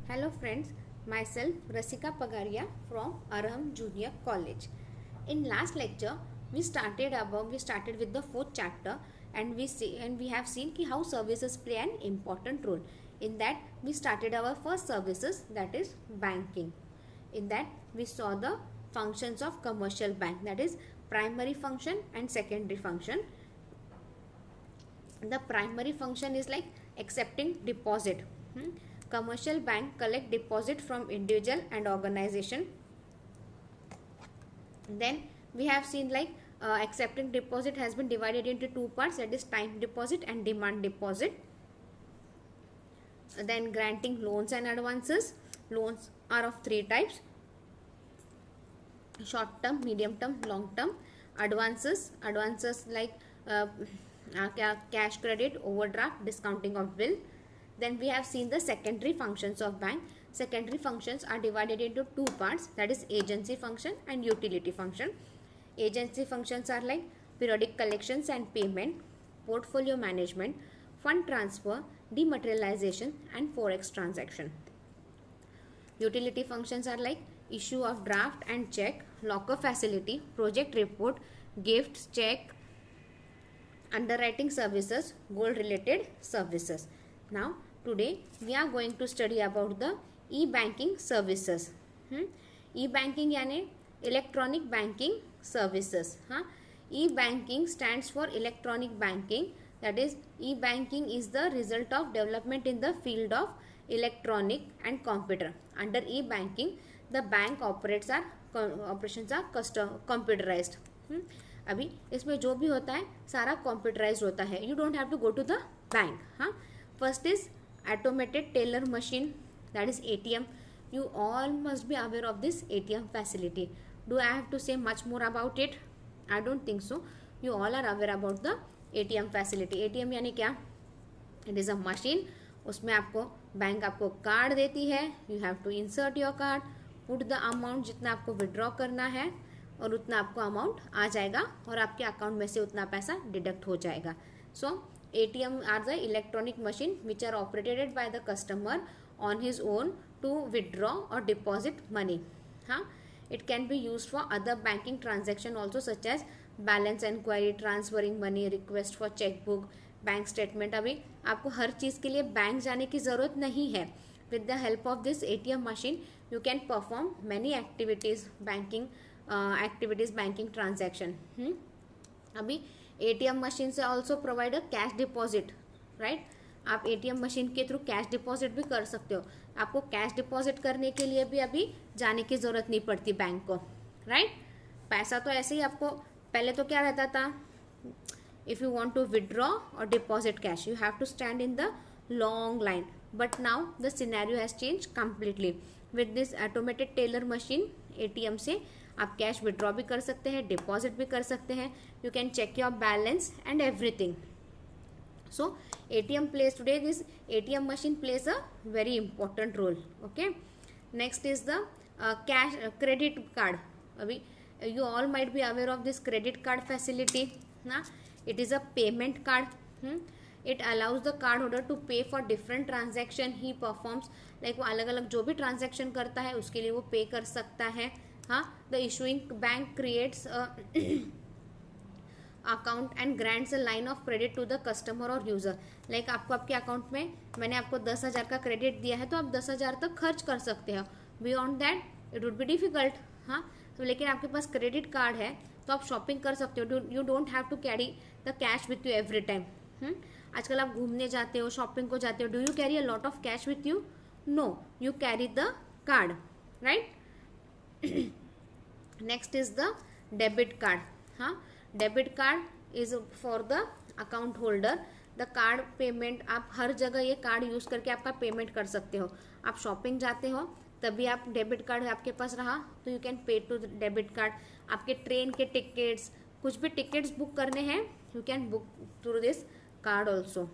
Hello friends, myself Rasika Pagaria from Arham Junior College. In last lecture, we started with the fourth chapter, and we have seen ki how services play an important role. In that, we started our first services, that is banking. In that, we saw the functions of commercial bank, that is primary function and secondary function. The primary function is like accepting deposit. Commercial bank collect deposit from individual and organization. Then we have seen like accepting deposit has been divided into two parts, that is time deposit and demand deposit. Then granting loans and advances. Loans are of three types: short term, medium term, long term. Advances like cash credit, overdraft, discounting of bill. Then we have seen the secondary functions of bank. Secondary functions are divided into two parts, that is agency function and utility function. Agency functions are like periodic collections and payment, portfolio management, fund transfer, dematerialization and forex transaction. Utility functions are like issue of draft and check, locker facility, project report, gifts, check, underwriting services, gold related services. Now today we are going to study about the e-banking services. E-banking यानी electronic banking services. E-banking stands for electronic banking, that is e-banking is the result of development in the field of electronic and computer. Under e-banking the bank operations are computerized. अभी इसमें जो भी होता है सारा computerised होता है. You don't have to go to the bank. First is automated teller machine, that is ATM. You all must be aware of this ATM facility. Do I have to say much more about it? I don't think so. You all are aware about the ATM facility. ATM यानी क्या? It is a machine. उसमें आपको bank आपको card देती है. You have to insert your card, put the amount जितना आपको withdraw करना है और उतना आपको अमाउंट आ जाएगा और आपके अकाउंट में से उतना पैसा डिडक्ट हो जाएगा. सो ATM are the electronic machine which are operated by the customer on his own to withdraw or deposit money. It can be used for other banking transaction also, such as balance inquiry, transferring money, request for checkbook, bank statement. अभी आपको हर चीज़ के लिए bank जाने की ज़रूरत नहीं है. With the help of this ATM machine you can perform many activities banking transaction. अभी ATM मशीन से also provide a cash deposit, right. आप ATM मशीन के थ्रू कैश डिपॉजिट भी कर सकते हो. आपको कैश डिपॉजिट करने के लिए भी अभी जाने की ज़रूरत नहीं पड़ती बैंक को, राइट. पैसा तो ऐसे ही आपको पहले तो क्या रहता था, if you want to withdraw और deposit cash you have to stand in the long line. But now the scenario has changed completely. With this automated teller machine ATM से आप कैश विड्रॉ भी कर सकते हैं, डिपॉजिट भी कर सकते हैं. You can check your balance and everything. So this ATM machine plays a very important role. Okay. Next is the cash credit card. अभी you all might be aware of this credit card facility ना. It is a payment card. It allows the card holder to pay for different transaction he performs. Like वो अलग अलग जो भी transaction करता है उसके लिए वो पे कर सकता है. The issuing bank creates a account and grants a line of credit to the customer or user. Like आपको आपके अकाउंट में मैंने आपको 10,000 का क्रेडिट दिया है तो आप 10,000 तक खर्च कर सकते हो. Beyond that it would be difficult. तो लेकिन आपके पास क्रेडिट कार्ड है तो आप शॉपिंग कर सकते हो. You don't have to carry the cash with you every time. आजकल आप घूमने जाते हो, शॉपिंग को जाते हो, do you carry a lot of cash with you? No, you carry the card, right. Next is the debit card. Debit card is for the account holder. The card payment आप हर जगह ये card use करके आपका payment कर सकते हो. आप shopping जाते हो तभी आप डेबिट कार्ड आपके पास रहा तो you can pay to debit card. आपके ट्रेन के टिकट्स, कुछ भी टिकट्स बुक करने हैं you can book through this card also.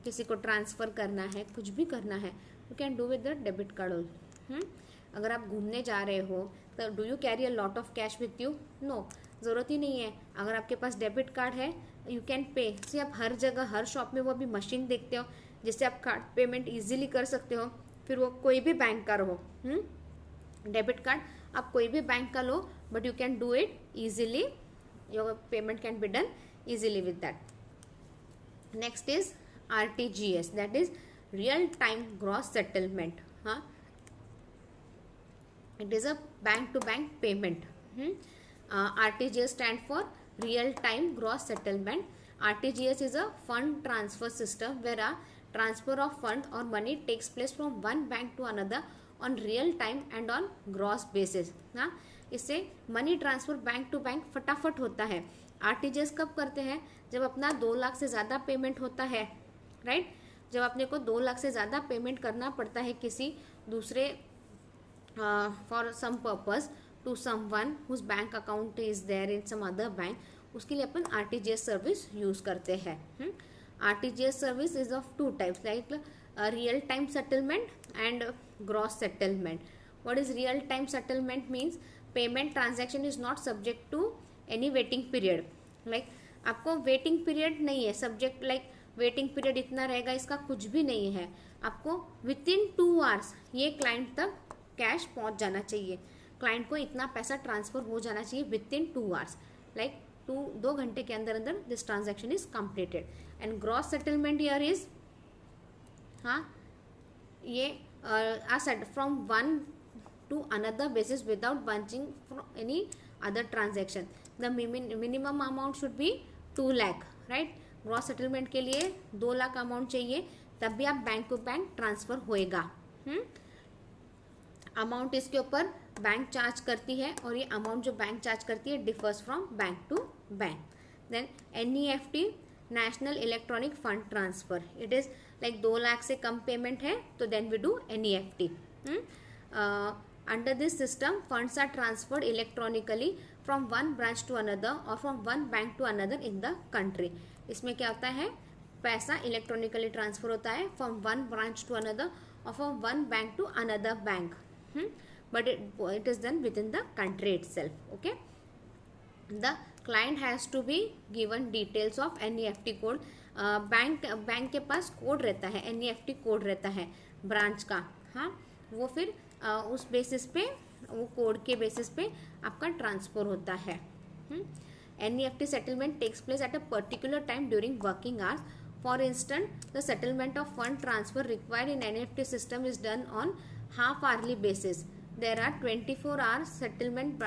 किसी को ट्रांसफ़र करना है, कुछ भी करना है you can do with the debit card also. अगर आप घूमने जा रहे हो तो do you carry a lot of cash with you? No, ज़रूरत ही नहीं है. अगर आपके पास डेबिट कार्ड है यू कैन पे. से आप हर जगह हर शॉप में वो अभी मशीन देखते हो जिससे आप कार्ड पेमेंट इजीली कर सकते हो. फिर वो कोई भी बैंक का रहो, डेबिट कार्ड आप कोई भी बैंक का लो, but you can do it easily, your payment can be done easily with that. Next is RTGS, that is real time gross settlement. It is a bank to bank payment. RTGS stand for real time gross settlement. RTGS is a fund transfer system where a transfer of fund or money takes place from one bank to another on real time and on gross basis. इससे money transfer bank to bank फटाफट होता है. RTGS कब करते हैं? जब अपना 2 लाख से ज़्यादा पेमेंट होता है, राइट. जब अपने को 2 लाख से ज़्यादा पेमेंट करना पड़ता है किसी दूसरे for some purpose to someone whose bank account is there in some other bank, उसके लिए अपन आरटीजीएस सर्विस यूज़ करते हैं. RTGS service is of 2 types, like real time settlement and gross settlement. What is real time settlement? Means payment transaction is not subject to any waiting period. Like आपको waiting period नहीं है, subject like waiting period इतना रहेगा, इसका कुछ भी नहीं है. आपको विद इन 2 आवर्स ये क्लाइंट तक कैश पहुंच जाना चाहिए. क्लाइंट को इतना पैसा ट्रांसफर हो जाना चाहिए विद इन 2 आवर्स, लाइक 2 घंटे के अंदर अंदर this transaction is completed. And gross settlement year is ये from one to another basis without bunching from any other transaction. The minimum amount should be 2 lakh, right. Gross settlement के लिए 2 lakh amount चाहिए, तब भी आप बैंक टू बैंक ट्रांसफर होएगा. Amount इसके ऊपर बैंक चार्ज करती है और ये अमाउंट जो बैंक चार्ज करती है differs from bank to bank. Then NEFT, National Electronic Fund Transfer. It is like 2 lakh से कम पेमेंट है तो then we do NEFT. Under this system, funds are transferred electronically from one branch to another or from one bank to another in the country. इसमें क्या होता है? पैसा electronically transfer होता है from one branch to another or from one bank to another bank. But it is done within the country itself. Okay. The client has to be given details of NEFT code. Bank के पास code रहता है, NEFT code रहता है branch का. वो फिर उस basis पे, वो कोड के बेसिस पे आपका ट्रांसफर होता है. NEFT settlement takes place at a particular time during working hours. For instant the settlement of fund transfer required in NEFT system is done on half hourly basis. There are 24 hour settlement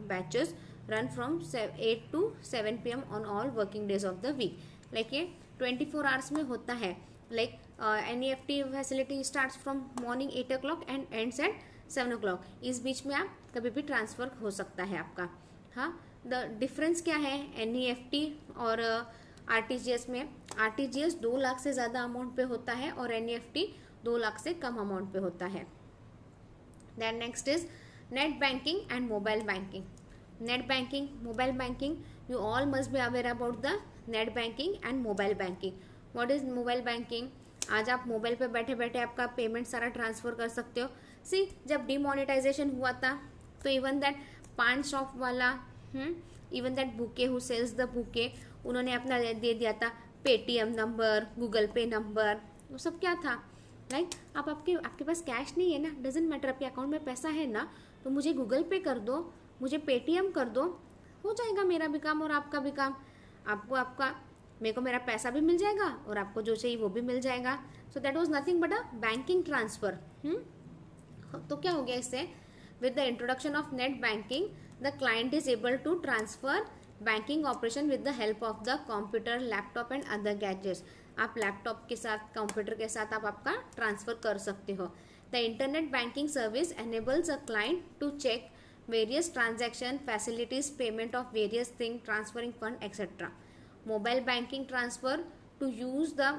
batches run from 8 to 7 PM on all working days of the week. Like ये 24 hours में होता है. Like NEFT facility starts from morning 8 o'clock and ends at 7 o'clock. इस बीच में आप कभी भी transfer हो सकता है आपका. द डिफरेंस क्या है NEFT और RTGS में? RTGS 2 लाख से ज़्यादा अमाउंट पे होता है और NEFT 2 लाख से कम अमाउंट पे होता है. Then next is net banking and mobile banking. Net banking, mobile banking, you all must be aware about the net banking and mobile banking. What is mobile banking? आज आप मोबाइल पे बैठे बैठे आपका पेमेंट सारा ट्रांसफर कर सकते हो. सी, जब डिमोनेटाइजेशन हुआ था तो इवन दैट पान शॉप वाला, even that bouquet who sells the bouquet, उन्होंने अपना दे दिया था Paytm number, Google Pay number, वो सब क्या था? लाइक आपके पास कैश नहीं है ना, डजेंट मैटर, आपके अकाउंट में पैसा है ना, तो मुझे गूगल पे कर दो, मुझे पेटीएम कर दो, हो जाएगा मेरा भी काम और आपका भी काम. मेरे को मेरा पैसा भी मिल जाएगा और आपको जो चाहिए वो भी मिल जाएगा. So that was nothing but a banking transfer. तो क्या हो गया इससे? With the introduction of net banking the client is able to transfer banking operation with the help of the computer, laptop and other gadgets. आप laptop के साथ, computer के साथ आप आपका ट्रांसफर कर सकते हो. The internet banking service enables a client to check various transaction facilities, payment of various things, transferring fund, etc. Mobile banking transfer to use the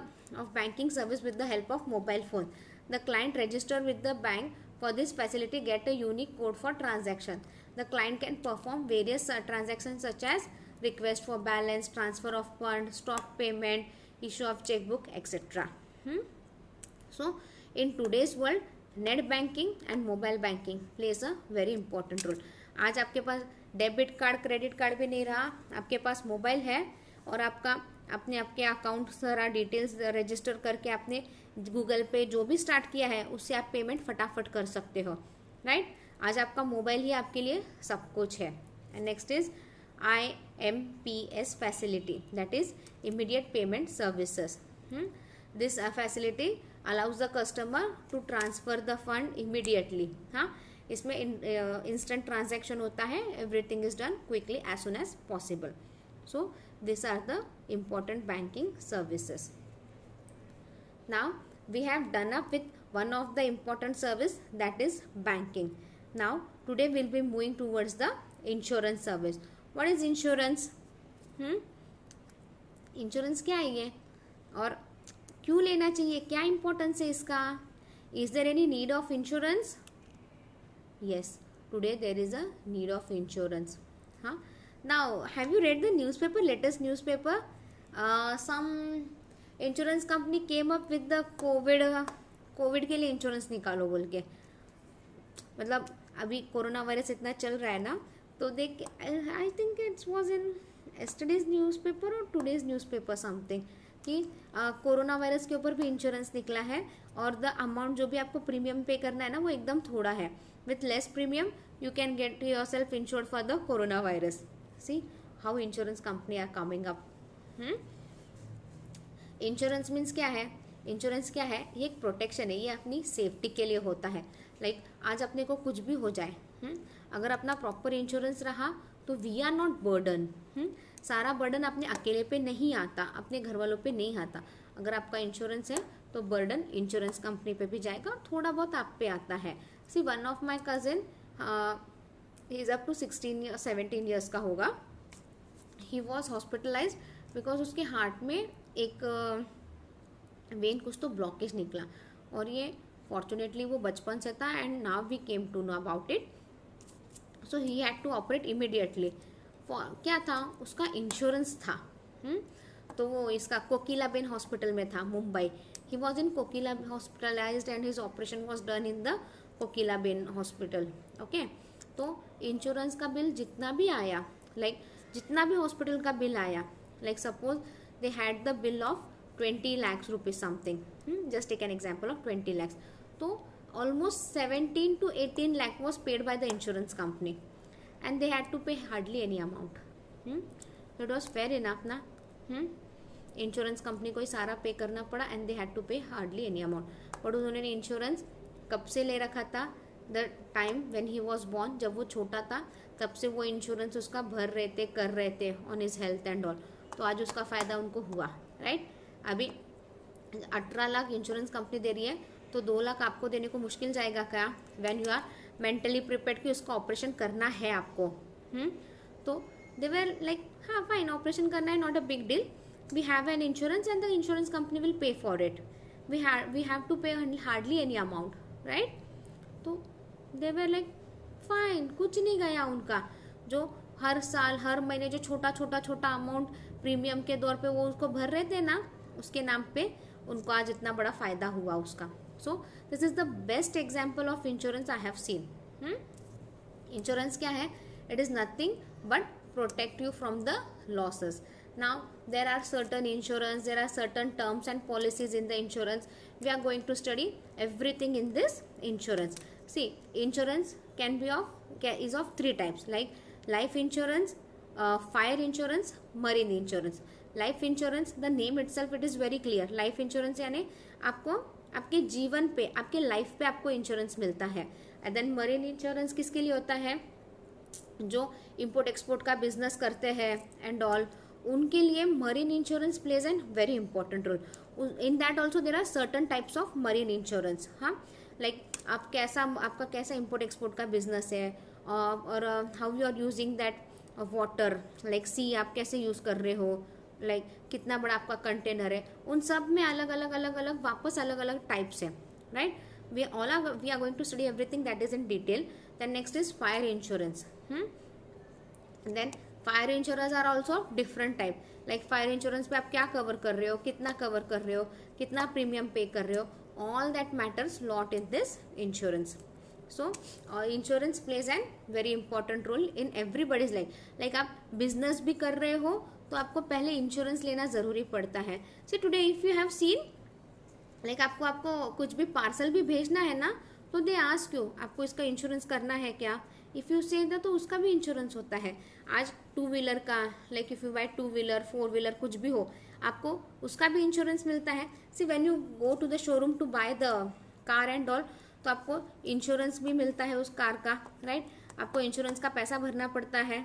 of banking service with the help of mobile phone. The client register with the bank for this facility get a unique code for transaction. The client can perform various transactions such as request for balance, transfer of fund, stock payment, issue of checkbook, etc. So in today's world net banking and mobile banking plays a very important role. आज आपके पास debit card, credit card भी नहीं रहा, आपके पास mobile है और आपका अपने आपके अकाउंट सारा डिटेल्स रजिस्टर करके आपने गूगल पे जो भी स्टार्ट किया है उससे आप पेमेंट फटाफट कर सकते हो, राइट। आज आपका मोबाइल ही आपके लिए सब कुछ है। And next is IMPS facility, that is immediate payment services. This facility allows the customer to transfer the fund immediately. हाँ, इसमें इंस्टेंट ट्रांजैक्शन होता है, everything is done quickly as soon as possible. So these are the important banking services. Now we have done up with one of the important service, that is banking. Now today we'll be moving towards the insurance service. What is insurance? Insurance क्या है ये और क्यों लेना चाहिए, क्या importance है इसका? Is there any need of insurance? Yes, today there is a need of insurance. हाँ, now have you read the newspaper, latest newspaper? Some insurance company came up with the covid के लिए insurance निकालो बोल के. मतलब अभी corona virus इतना चल रहा है ना, तो देख I think it's was in yesterday's newspaper और टुडेज न्यूज़पेपर समथिंग कि कोरोना वायरस के ऊपर भी इंश्योरेंस निकला है और द अमाउंट जो भी आपको प्रीमियम पे करना है ना वो एकदम थोड़ा है. With less premium you can get your self insured for the corona virus. See how insurance company are coming up. Insurance means क्या है? इंश्योरेंस क्या है? ये एक प्रोटेक्शन है, ये अपनी सेफ्टी के लिए होता है. लाइक आज अपने को कुछ भी हो जाए, अगर अपना प्रॉपर इंश्योरेंस रहा तो वी आर नॉट बर्डन. सारा बर्डन अपने अकेले पे नहीं आता, अपने घर वालों पे नहीं आता. अगर आपका इंश्योरेंस है तो बर्डन इंश्योरेंस कंपनी पे भी जाएगा, थोड़ा बहुत आप पे आता है. See one of my cousin, he is up to 16 or 17 years का होगा. he was hospitalized because उसके हार्ट में एक वेन कुछ तो ब्लॉकेज निकला और ये फॉर्चुनेटली वो बचपन से था and now we came to know about it. So he had to operate immediately. क्या था? उसका इंश्योरेंस था. तो वो इसका कोकिलाबेन हॉस्पिटल में था, Mumbai. He was in Kokila hospitalised and his operation was done in the Kokilaben hospital. Okay, तो इंश्योरेंस का बिल जितना भी आया, लाइक जितना भी हॉस्पिटल का बिल आया, like suppose they had the bill of 20 lakhs rupees something, just take an example of 20 lakhs. तो almost 17 to 18 lakh was paid by the insurance company and they had to pay hardly any amount. It was fair enough ना. Insurance company को ही सारा pay करना पड़ा and they had to pay hardly any amount. But उन्होंने insurance कब से ले रखा था? The time when he was born, जब वो छोटा था तब से वो इंश्योरेंस उसका भर रहे थे, कर रहे थे on his health and all. तो आज उसका फ़ायदा उनको हुआ, राइट. अभी 18 लाख इंश्योरेंस कंपनी दे रही है तो 2 लाख आपको देने को मुश्किल जाएगा क्या? When you are mentally prepared कि उसका ऑपरेशन करना है आपको. तो दे वर लाइक हाँ फाइन, ऑपरेशन करना है, not a big deal, we have an insurance and the insurance company will pay for it. We have to pay hardly any amount, right. तो दे वर लाइक फाइन, कुछ नहीं गया उनका. जो हर साल हर महीने जो छोटा छोटा अमाउंट प्रीमियम के दौर पे वो उसको भर रहे थे ना उसके नाम पे, उनको आज इतना बड़ा फायदा हुआ उसका. सो this is the best example of insurance I have seen. Insurance क्या है? It is nothing but protect you from the losses. Now there are certain insurance, there are certain terms and policies in the insurance. We are going to study everything in this insurance. See, insurance is of 3 types, like life insurance, fire insurance, marine insurance. Life insurance, the name itself it is very clear. Life insurance यानी आपको आपके जीवन पे, आपके life पे आपको insurance मिलता है. एंड देन मरीन इंश्योरेंस किसके लिए होता है? जो इम्पोर्ट एक्सपोर्ट का बिजनेस करते हैं एंड ऑल, उनके लिए marine insurance plays an very important role. In that also there are certain types of marine insurance. हाँ, लाइक आपका कैसा इम्पोर्ट एक्सपोर्ट का बिजनेस है और how you are using that water, like see आप कैसे यूज कर रहे हो, लाइक कितना बड़ा आपका कंटेनर है, उन सब में अलग अलग वापस अलग अलग टाइप्स है, right. We are going to study everything that is in detail. Then next is fire insurance. Then fire insurance are also different type. Like fire insurance पे आप क्या कवर कर रहे हो, कितना कवर कर रहे हो, कितना प्रीमियम पे कर रहे हो, all that matters lot in this insurance. So insurance plays an very important role in everybody's life. Like आप बिजनेस भी कर रहे हो तो आपको पहले इंश्योरेंस लेना ज़रूरी पड़ता है. So today if you have seen like आपको कुछ भी पार्सल भी भेजना है ना, तो दे आस्क यू आपको इसका इंश्योरेंस करना है क्या. इफ़ यू से द तो उसका भी इंश्योरेंस होता है. आज 2 व्हीलर का like if you buy 2 wheeler 4 wheeler कुछ भी हो, आपको उसका भी इंश्योरेंस मिलता है. See when you go to the showroom to buy the car and all, तो आपको इंश्योरेंस भी मिलता है उस कार का, राइट. आपको इंश्योरेंस का पैसा भरना पड़ता है.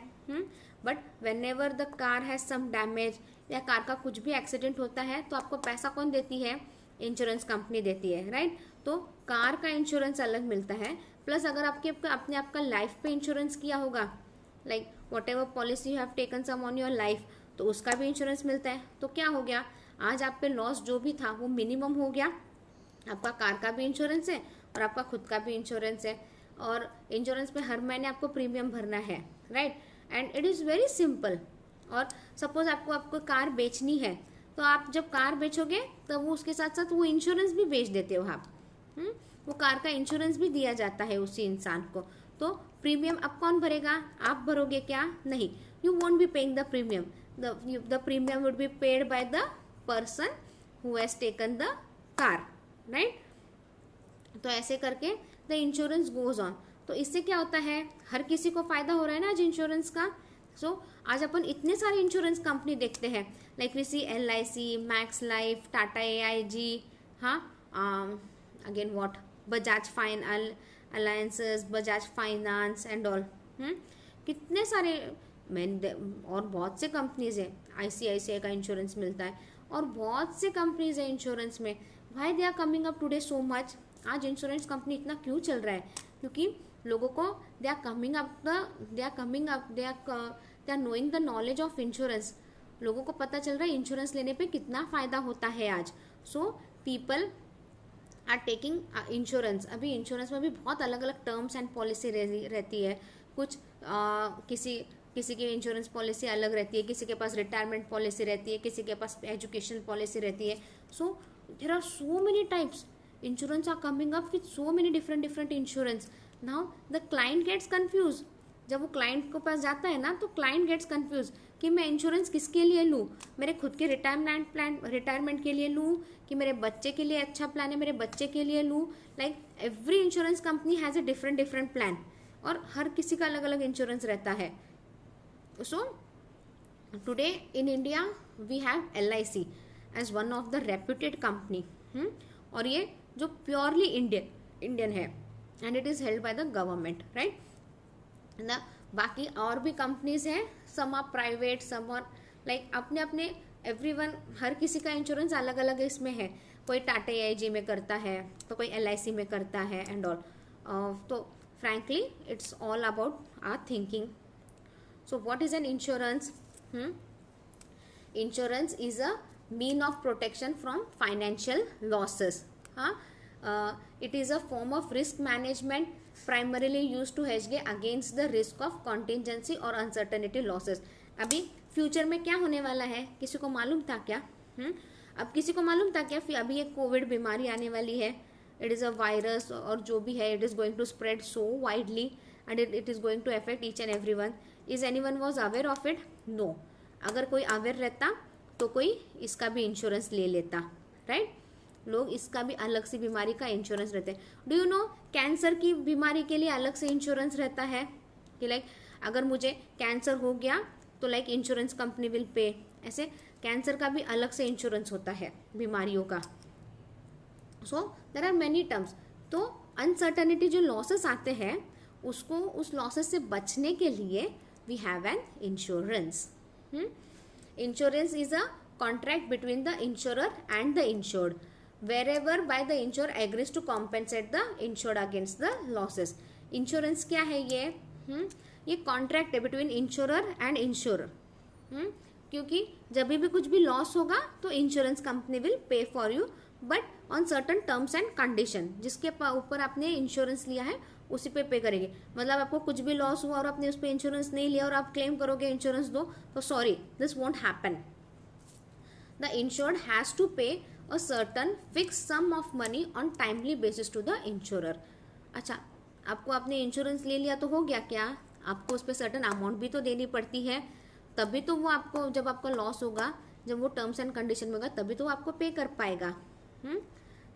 But whenever the car has some damage या कार का कुछ भी एक्सीडेंट होता है, तो आपको पैसा कौन देती है, इंश्योरेंस कंपनी देती है, राइट. तो कार का इंश्योरेंस अलग मिलता है. प्लस अगर आपने आपका लाइफ पे इंश्योरेंस किया होगा, like whatever policy you have taken some on your life, तो उसका भी इंश्योरेंस मिलता है. तो क्या हो गया, आज आप पे लॉस जो भी था वो मिनिमम हो गया. आपका कार का भी इंश्योरेंस है और आपका खुद का भी इंश्योरेंस है. और इंश्योरेंस पे हर महीने आपको प्रीमियम भरना है, right. And it is very simple. और सपोज आपको कार बेचनी है, तो आप जब कार बेचोगे तब वो उसके साथ साथ वो इंश्योरेंस भी बेच देते हो आप. वो कार का इंश्योरेंस भी दिया जाता है उसी इंसान को. तो प्रीमियम अब कौन भरेगा, आप भरोगे क्या, नहीं. You won't be paying the premium. The premium would be paid by the person who has taken the car, right. तो ऐसे करके द इंश्योरेंस गोज ऑन. तो इससे क्या होता है, हर किसी को फायदा हो रहा है ना आज इंश्योरेंस का. सो आज अपन इतने सारे इंश्योरेंस कंपनी देखते हैं, like we see LIC, Max Life, Tata AIG, हाँ, again what, Bajaj alliances, Bajaj Finance and all. कितने सारे और बहुत से कंपनीज है. ICICI का इंश्योरेंस मिलता है और बहुत से कंपनीज है इंश्योरेंस में. Why they are coming up today so much. आज इंश्योरेंस कंपनी इतना क्यों चल रहा है, क्योंकि लोगों को they are knowing the knowledge of insurance. लोगों को पता चल रहा है इंश्योरेंस लेने पे कितना फ़ायदा होता है आज. So people are taking insurance. अभी इंश्योरेंस में भी बहुत अलग अलग टर्म्स एंड पॉलिसी रहती है. कुछ किसी की इंश्योरेंस पॉलिसी अलग रहती है, किसी के पास रिटायरमेंट पॉलिसी रहती है, किसी के पास एजुकेशन पॉलिसी रहती है. So there are so many types. Insurance are coming up with so many different insurance. Now the client gets confused. जब वो क्लाइंट के पास जाता है ना, तो क्लाइंट गेट्स कंफ्यूज कि मैं इंश्योरेंस किसके लिए लूँ, मेरे खुद के रिटायरमेंट के लिए लूँ, कि मेरे बच्चे के लिए अच्छा प्लान है मेरे बच्चे के लिए लूँ. Like every insurance company has a different plan और हर किसी का अलग अलग इंश्योरेंस रहता है. So today in India we have LIC as one of the reputed company. और ये जो प्योरली इंडियन है and it is held by the government, right. ना बाकी और भी कंपनीज हैं, some are private, some are like अपने एवरीवन, हर किसी का इंश्योरेंस अलग अलग इसमें है. कोई टाटा AIG में करता है, तो कोई LIC में करता है एंड ऑल. तो frankly it's all about our thinking. So what is an insurance. Insurance is a mean of protection from financial losses. It is a form of risk management primarily used to hedge against the risk of contingency or uncertainty losses. अभी future में क्या होने वाला है, किसी को मालूम था क्या. अब किसी को मालूम था क्या, अभी ये कोविड बीमारी आने वाली है. इट इज़ अ वायरस और जो भी है, it is going to spread so widely and it is going to affect each and every one. Is any one was aware of it, no. अगर कोई अवेयर रहता तो कोई इसका भी इंश्योरेंस ले लेता, राइट. लोग इसका भी अलग से बीमारी का इंश्योरेंस रहते हैं. डू यू नो कैंसर की बीमारी के लिए अलग से इंश्योरेंस रहता है कि लाइक अगर मुझे कैंसर हो गया तो लाइक इंश्योरेंस कंपनी विल पे. ऐसे कैंसर का भी अलग से इंश्योरेंस होता है बीमारियों का. So there are many terms. तो अनसर्टनिटी जो लॉसेस आते हैं उसको, उस लॉसेस से बचने के लिए we have an insurance. Insurance is a contract between the insurer and the insured, wherever by the insurer agrees to compensate the insured against the losses. Insurance क्या है ये कॉन्ट्रैक्ट है बिटवीन इंश्योरर एंड इंश्योरर. क्योंकि जब भी कुछ भी loss होगा तो insurance company will pay for you, but on certain terms and condition. जिसके ऊपर आपने इंश्योरेंस लिया है उसी पे करेंगे. मतलब आपको कुछ भी लॉस हुआ और आपने उस पर इंश्योरेंस नहीं लिया और आप क्लेम करोगे इंश्योरेंस दो, तो sorry, this won't happen. The insured has to pay a certain fix sum of money on timely basis to the insurer. अच्छा, आपको आपने इंश्योरेंस ले लिया तो हो गया क्या, आपको उस पर सर्टन अमाउंट भी तो देनी पड़ती है, तभी तो वो आपको, जब आपका लॉस होगा, जब वो टर्म्स एंड कंडीशन में होगा, तभी तो वो आपको पे कर पाएगा।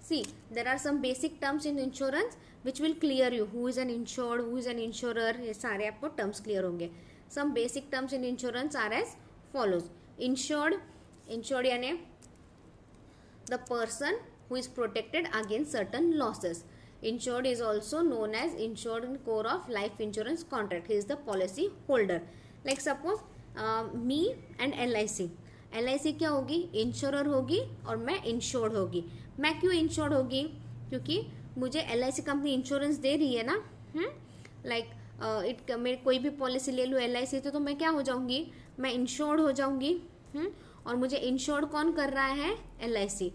See there are some basic terms in insurance which will clear you, who is an insured, who is an insurer, ये सारे आपको टर्म्स क्लियर होंगे। Some basic terms in insurance are as follows. Insured, insured यानी the person who is protected against certain losses. Insured is also known as insured in core of life insurance contract. He is the policy holder. Like suppose me and LIC. LIC क्या होगी? Insurer होगी और मैं insured होगी। मैं क्यों insured होगी? क्योंकि मुझे LIC कंपनी इंश्योरेंस दे रही है ना। लाइक मैं कोई भी पॉलिसी ले लूँ LIC तो मैं क्या हो जाऊंगी? मैं इंश्योर्ड हो जाऊंगी। और मुझे इंश्योर्ड कौन कर रहा है? LIC।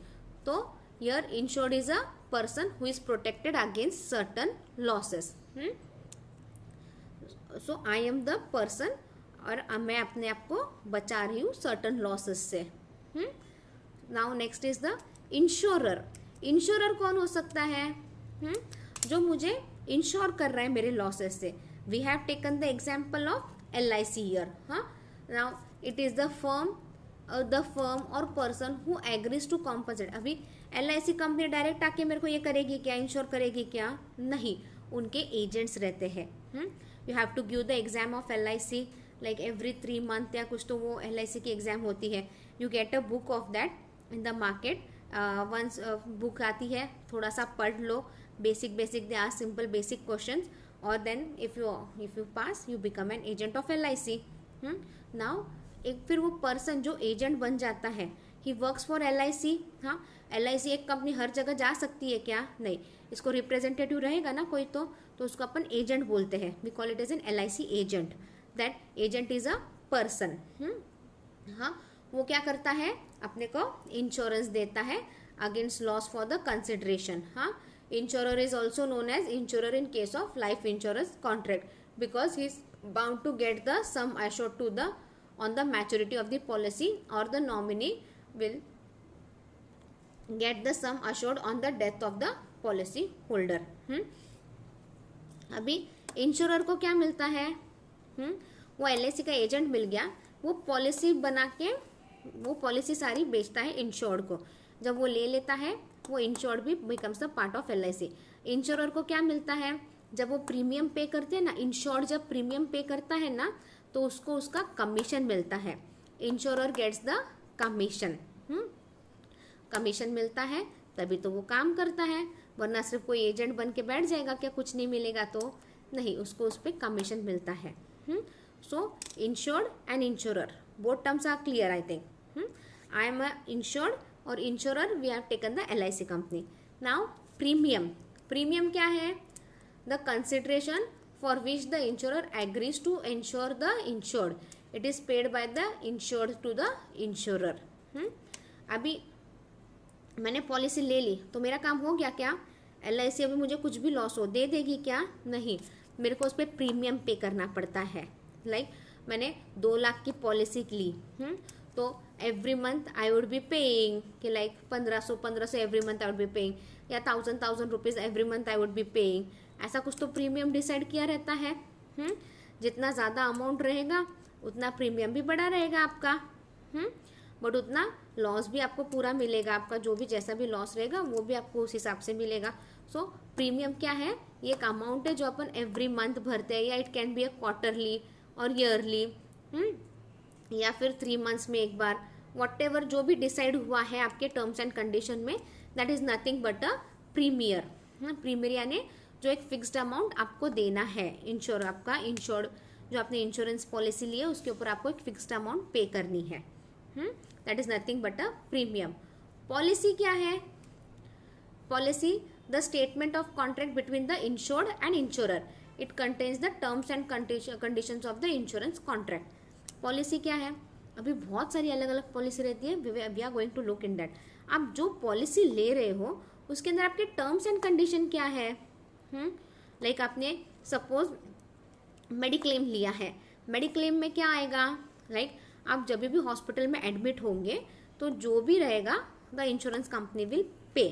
तो here insured is a person who is protected against certain losses. So I am the person, और मैं अपने आप को बचा रही हूँ certain losses से। Now next is the insurer. Insurer कौन हो सकता है? जो मुझे इंश्योर कर रहा है मेरे लॉसेस से। We have taken the example of LIC here. Now it is the firm और person who agrees to compensate. अभी LIC कंपनी डायरेक्ट आके मेरे को ये करेगी क्या? इंश्योर करेगी क्या? नहीं, उनके एजेंट्स रहते हैं। You have to give the exam of LIC like every 3 month या कुछ, तो वो LIC की एग्जाम होती है। You get a book of that in the market. Once book आती है, थोड़ा सा पढ़ लो, basic they are simple basic question, और then if you pass you become an agent of LIC। Now एक फिर वो पर्सन जो एजेंट बन जाता है, ही वर्क्स फॉर LIC। हाँ, LIC एक कंपनी हर जगह जा सकती है क्या? नहीं, इसको रिप्रेजेंटेटिव रहेगा ना कोई, तो उसको अपन एजेंट बोलते हैं। We call it as an LIC agent. That agent is a person. हाँ, वो क्या करता है? अपने को इंश्योरेंस देता है against loss for the consideration. हाँ, insurer is also known as insurer in case of life insurance contract because he is bound to get the sum assured to the on the maturity of the policy, or the nominee will get the sum assured on the death of the policy holder. अभी insurer को क्या मिलता है? वो LIC का agent मिल गया, वो policy बना के वो पॉलिसी सारी बेचता है इंश्योर्ड को। जब वो ले लेता है, वो इंश्योर्ड भी becomes the part of LIC। Insurer को क्या मिलता है? जब वो प्रीमियम पे करते हैं ना, इंश्योर्ड जब प्रीमियम पे करता है ना, तो उसको उसका कमीशन मिलता है। Insurer gets the commission. Commission मिलता है तभी तो वो काम करता है, वरना सिर्फ कोई एजेंट बन के बैठ जाएगा क्या? कुछ नहीं मिलेगा तो नहीं, उसको उस पर कमीशन मिलता है। So insured and insurer both terms are clear I think. I am a insured और insurer, we have taken the LIC company. Now premium. Premium क्या है? The consideration for which the insurer agrees to insure the insured. It is paid by the insured to the insurer. अभी मैंने policy ले ली तो मेरा काम हो गया क्या? LIC अभी मुझे कुछ भी लॉस हो दे देगी क्या? नहीं, मेरे को उस पर प्रीमियम पे करना पड़ता है। लाइक मैंने 2 लाख की पॉलिसी ली, तो every month I would be paying कि like 1500 every month I would be paying, या 1000 rupees every month I would be paying. ऐसा कुछ तो प्रीमियम डिसाइड किया रहता है। जितना ज़्यादा अमाउंट रहेगा उतना प्रीमियम भी बड़ा रहेगा आपका। बट उतना लॉस भी आपको पूरा मिलेगा। आपका जो भी जैसा भी लॉस रहेगा वो भी आपको उस हिसाब से मिलेगा। सो प्रीमियम क्या है? ये एक अमाउंट है जो अपन एवरी मंथ भरते हैं, या it can be a quarterly और ईयरली, या फिर 3 मंथ्स में एक बार, वॉट जो भी डिसाइड हुआ है आपके टर्म्स एंड कंडीशन में, that is nothing but a premier. Premier यानी जो एक फिक्स्ड अमाउंट आपको देना है। इंश्योर आपका इंश्योर्ड जो आपने इंश्योरेंस पॉलिसी ली है उसके ऊपर आपको एक फिक्स्ड अमाउंट पे करनी है। That is nothing but a premium. Policy क्या है? Policy the statement of contract between the insured and insurer. It contains the terms and conditions of the insurance contract. Policy क्या है? अभी बहुत सारी अलग अलग पॉलिसी रहती है, we are going to look in that. आप जो पॉलिसी ले रहे हो उसके अंदर आपके टर्म्स एंड कंडीशन क्या है? लाइक आपने सपोज मेडिक्लेम लिया है, मेडिक्लेम में क्या आएगा? लाइक आप जब भी हॉस्पिटल में एडमिट होंगे तो जो भी रहेगा द इंश्योरेंस कंपनी विल पे।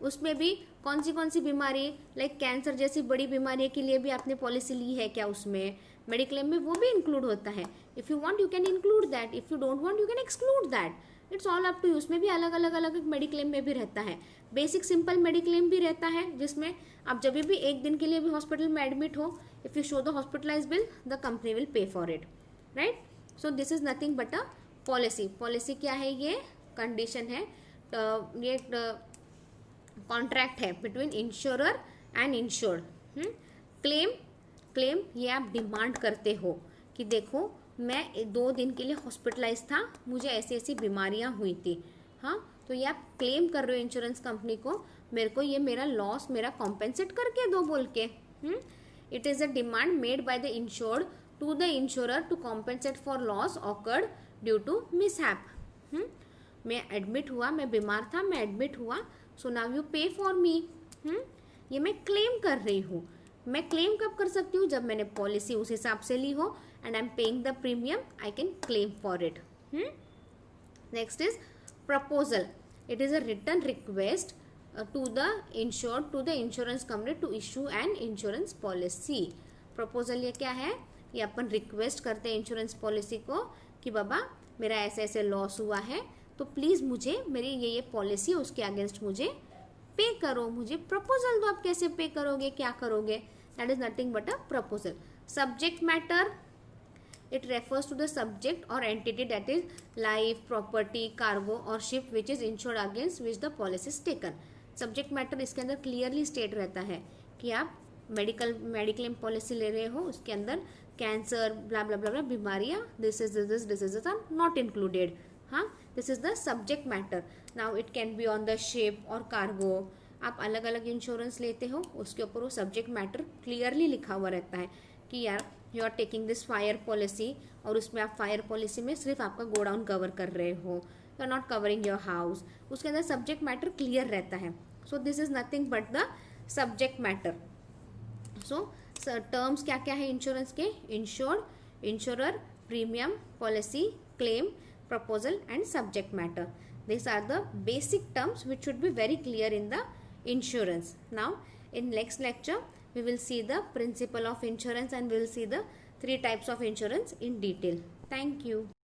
उसमें भी कौन सी बीमारी, लाइक कैंसर जैसी बड़ी बीमारी के लिए भी आपने पॉलिसी ली है क्या? उसमें मेडिक्लेम में वो भी इंक्लूड होता है. If you want you can include that, if you don't want you can exclude that. It's all up to you. उसमें भी अलग अलग अलग मेडिक्लेम में भी रहता है. बेसिक सिंपल मेडिक्लेम भी रहता है जिसमें आप जब भी एक दिन के लिए भी हॉस्पिटल में एडमिट हो, if you show the hospitalise bill, the company will pay for it, right. So this is nothing but a policy. Policy क्या है? ये कंडीशन है, ये कॉन्ट्रैक्ट है between insurer and insured. Claim ये आप डिमांड करते हो कि देखो मैं 2 दिन के लिए हॉस्पिटलाइज था, मुझे ऐसी ऐसी बीमारियां हुई थी. हाँ, तो ये आप क्लेम कर रहे हो इंश्योरेंस कंपनी को, मेरे को ये मेरा लॉस मेरा कॉम्पेंसेट करके दो बोल के. It is a demand made by the insured to the insurer to compensate for loss occurred due to mishap. मैं एडमिट हुआ, मैं बीमार था, मैं एडमिट हुआ, so now you pay for me. ये मैं क्लेम कर रही हूँ. मैं क्लेम कब कर सकती हूँ? जब मैंने पॉलिसी उस हिसाब से ली हो and I am paying the premium, I can claim for it. Next is proposal. It is a written request to the insured to the insurance company to issue an insurance policy. Proposal ये क्या है? ये अपन request करते हैं insurance policy को कि बाबा मेरा ऐसे ऐसे लॉस हुआ है, तो प्लीज़ मुझे मेरी ये पॉलिसी उसके अगेंस्ट मुझे पे करो, मुझे प्रपोजल दो. आप कैसे पे करोगे, क्या करोगे? That is nothing but a proposal. Subject matter, it refers to the subject or entity that is life, property, cargo or ship which is insured against which the policy is taken. Subject matter इसके अंदर clearly state रहता है कि आप mediclaim policy ले रहे हो, उसके अंदर कैंसर ब्ला ब्ला ब्ला बीमारियां, this is are not included. हाँ, this is the subject matter. Now it can be on the ship और कार्गो. आप अलग अलग इंश्योरेंस लेते हो, उसके ऊपर वो सब्जेक्ट मैटर क्लियरली लिखा हुआ रहता है कि यार you are taking this fire policy, और उसमें आप फायर पॉलिसी में सिर्फ आपका गोडाउन कवर कर रहे हो, you are not covering your house. उसके अंदर सब्जेक्ट मैटर क्लियर रहता है. So this is nothing but the subject matter. So terms क्या क्या है इंश्योरेंस के? Insured, insurer, premium, policy, claim, proposal and subject matter. These are the basic terms which should be very clear in the insurance. Now in next lecture we will see the principle of insurance and we will see the 3 types of insurance in detail. Thank you.